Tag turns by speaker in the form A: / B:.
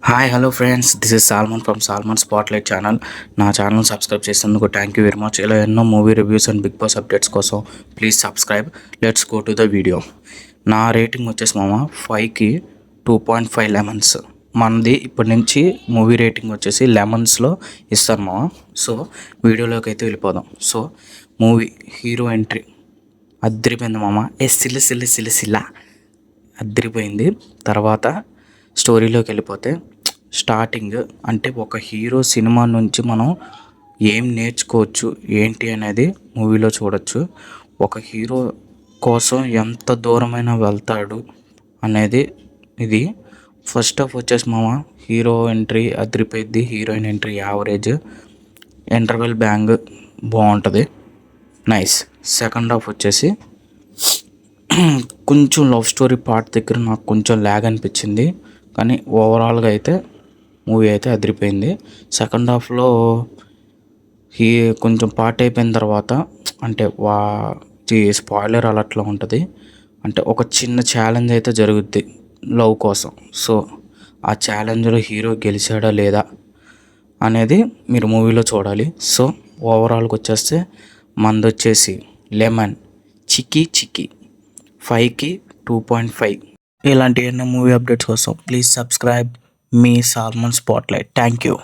A: Hi hello friends, this is Salman from Salman spotlight channel. నా channel subscribe చేసినందుకు thank you very much. ఇలా ఎన్నో movie reviews and Bigg Boss updates కోసం please subscribe. Let's go to the video. నా rating వచ్చేసి మామ 5కి 2.5 lemons. మనది ఇప్పటి నుంచి మూవీ రేటింగ్ వచ్చేసి లెమన్స్లో ఇస్తాను మామ. సో వీడియోలోకి అయితే వెళ్ళిపోదాం. సో మూవీ హీరో ఎంట్రీ అద్దరిపోయింది మామ. సిల్ల అద్దరిపోయింది. తర్వాత స్టోరీలోకి వెళ్ళిపోతే స్టార్టింగ్ అంటే ఒక హీరో సినిమా నుంచి మనం ఏం నేర్చుకోవచ్చు ఏంటి అనేది మూవీలో చూడొచ్చు. ఒక హీరో కోసం ఎంత దూరమైనా వెళ్తాడు అనేది ఇది. ఫస్ట్ హాఫ్ వచ్చేసి మామ హీరో ఎంట్రీ అదిరిపోయిద్ది, heroine entry average, interval bang బాగుంటుంది, నైస్. సెకండ్ హాఫ్ వచ్చేసి కొంచెం లవ్ స్టోరీ పార్ట్ దగ్గర నాకు కొంచెం ల్యాగ్ అనిపించింది, కానీ ఓవరాల్గా అయితే మూవీ అయితే అదిరిపోయింది. సెకండ్ హాఫ్లో కొంచెం పార్ట్ అయిపోయిన తర్వాత అంటే స్పాయిలర్ అలర్ట్లో ఉంటుంది. అంటే ఒక చిన్న ఛాలెంజ్ అయితే జరుగుద్ది లవ్ కోసం. సో ఆ ఛాలెంజ్లో హీరో గెలిచాడా లేదా అనేది మీరు మూవీలో చూడాలి. సో ఓవరాల్గా వచ్చేస్తే మంది వచ్చేసి లెమన్ చికి 5కి 2.5. ఇలాంటి ఎన్నో మూవీ అప్డేట్స్ కోసం ప్లీజ్ సబ్స్క్రైబ్ మీ సాల్మన్ స్పాట్లైట్. Thank you.